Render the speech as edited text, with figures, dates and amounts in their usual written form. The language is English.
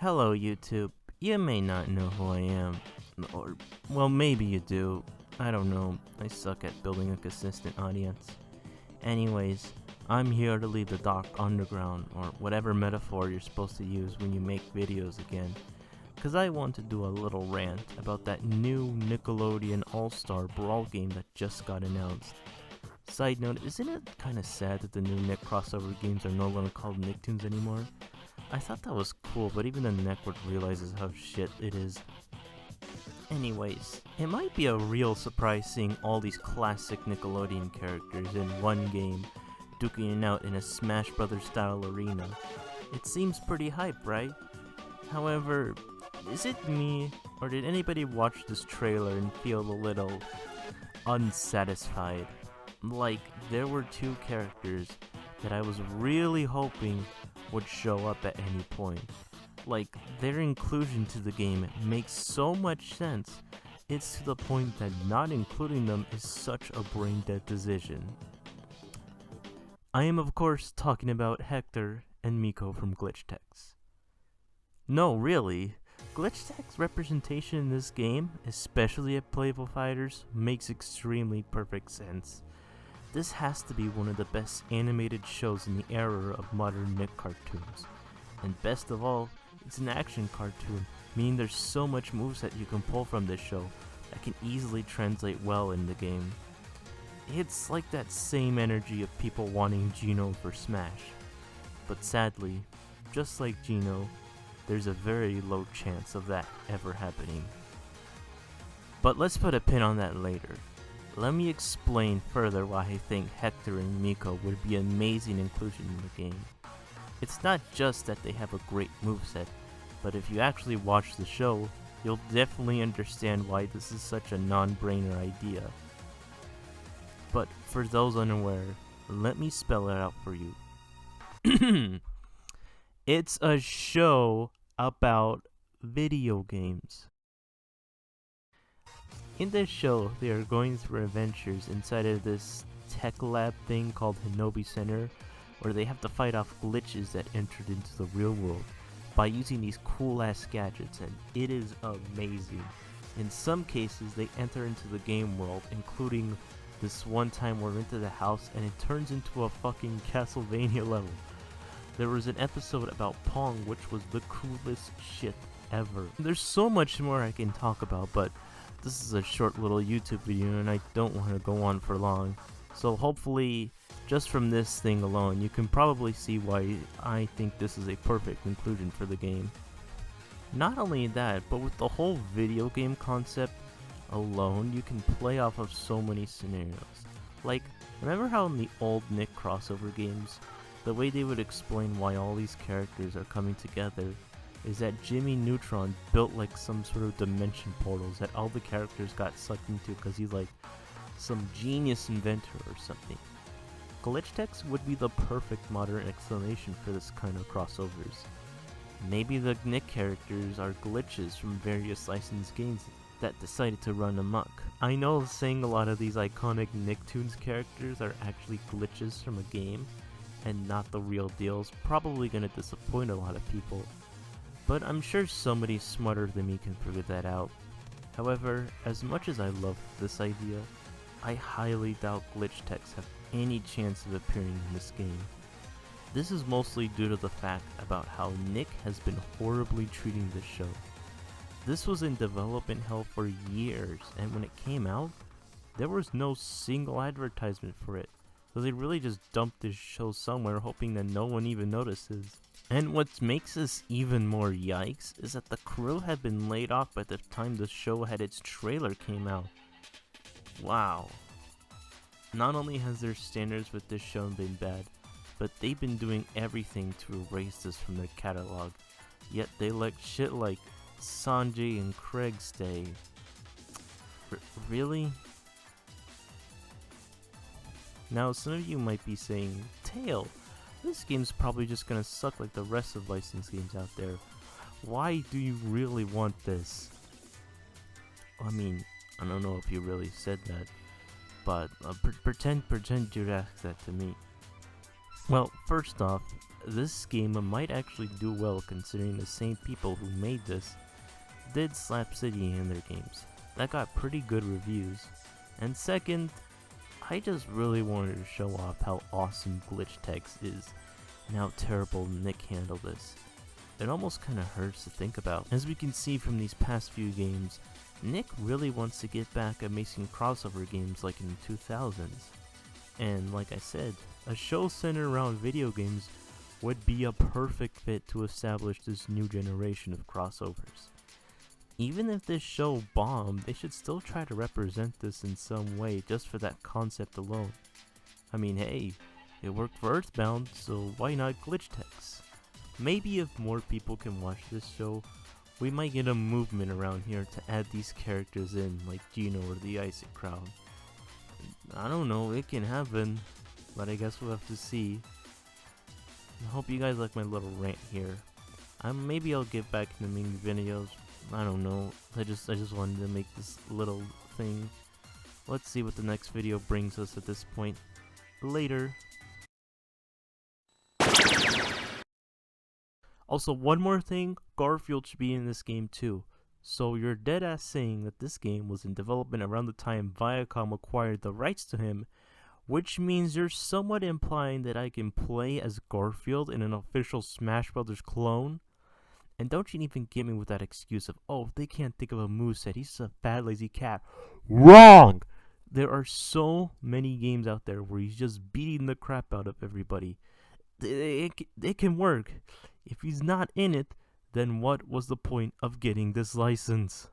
Hello, YouTube. You may not know who I am. Or, well, maybe you do. I don't know. I suck at building a consistent audience. Anyways, I'm here to leave the dark underground, or whatever metaphor you're supposed to use when you make videos again. Cause I want to do a little rant about that new Nickelodeon All Star Brawl game that just got announced. Side note, isn't it kinda sad that the new Nick crossover games are no longer called Nicktoons anymore? I thought that was cool, but even the network realizes how shit it is. Anyways, it might be a real surprise seeing all these classic Nickelodeon characters in one game, duking it out in a Smash Brothers style arena. It seems pretty hype, right? However, is it me, or did anybody watch this trailer and feel a little unsatisfied? Like, there were two characters that I was really hoping would show up at any point. Like, their inclusion to the game makes so much sense, it's to the point that not including them is such a brain-dead decision. I am of course talking about Hector and Miko from Glitchtex. No, really, Glitchtech's representation in this game, especially at Playable Fighters, makes extremely perfect sense. This has to be one of the best animated shows in the era of modern Nick cartoons. And best of all, it's an action cartoon, meaning there's so much moveset you can pull from this show that can easily translate well in the game. It's like that same energy of people wanting Geno for Smash. But sadly, just like Geno, there's a very low chance of that ever happening. But let's put a pin on that later. Let me explain further why I think Hector and Miko would be amazing inclusion in the game. It's not just that they have a great moveset, but if you actually watch the show, you'll definitely understand why this is such a non-brainer idea. But for those unaware, let me spell it out for you. It's a show about video games. In this show, they are going through adventures inside of this tech lab thing called Hinobi Center, where they have to fight off glitches that entered into the real world by using these cool ass gadgets, and it is amazing. In some cases, they enter into the game world, including this one time we're into the house and it turns into a fucking Castlevania level. There was an episode about Pong, which was the coolest shit ever. There's so much more I can talk about, but this is a short little YouTube video and I don't want to go on for long. So hopefully, just from this thing alone, you can probably see why I think this is a perfect inclusion for the game. Not only that, but with the whole video game concept alone, you can play off of so many scenarios. Like, remember how in the old Nick crossover games, the way they would explain why all these characters are coming together is that Jimmy Neutron built like some sort of dimension portals that all the characters got sucked into because he's like some genius inventor or something. Glitchtex would be the perfect modern explanation for this kind of crossovers. Maybe the Nick characters are glitches from various licensed games that decided to run amok. I know saying a lot of these iconic Nicktoons characters are actually glitches from a game and not the real deal is probably gonna disappoint a lot of people, but I'm sure somebody smarter than me can figure that out. However, as much as I love this idea, I highly doubt Glitchtex have any chance of appearing in this game. This is mostly due to the fact about how Nick has been horribly treating this show. This was in development hell for years, and when it came out, there was no single advertisement for it, so they really just dumped this show somewhere hoping that no one even notices. And what makes this even more yikes is that the crew had been laid off by the time the show had its trailer came out. Wow. Not only has their standards with this show been bad, but they've been doing everything to erase this from their catalog, yet they let shit like Sanjay and Craig stay. Really? Now some of you might be saying, Tail, this game's probably just gonna suck like the rest of licensed games out there. Why do you really want this? I mean, I don't know if you really said that, but pretend you'd ask that to me. Well, first off, this game might actually do well considering the same people who made this did Slap City in their games. That got pretty good reviews. And second, I just really wanted to show off how awesome glitch text is and how terrible Nick handled this. It almost kinda hurts to think about. As we can see from these past few games, Nick really wants to get back at making crossover games like in the 2000s. And like I said, a show centered around video games would be a perfect fit to establish this new generation of crossovers. Even if this show bombed, they should still try to represent this in some way just for that concept alone. I mean, hey, it worked for Earthbound, so why not glitch text? Maybe if more people can watch this show, we might get a movement around here to add these characters in, like Gino or the Isaac crowd. I don't know, it can happen, but I guess we'll have to see. I hope you guys like my little rant here. Maybe I'll get back into making videos. I don't know. I just wanted to make this little thing. Let's see what the next video brings us at this point. Later. Also, one more thing, Garfield should be in this game too. So you're dead ass saying that this game was in development around the time Viacom acquired the rights to him, which means you're somewhat implying that I can play as Garfield in an official Smash Brothers clone? And don't you even get me with that excuse of, oh, they can't think of a moveset, he's just a fat lazy cat. Wrong! There are so many games out there where he's just beating the crap out of everybody. It can work. If he's not in it, then what was the point of getting this license?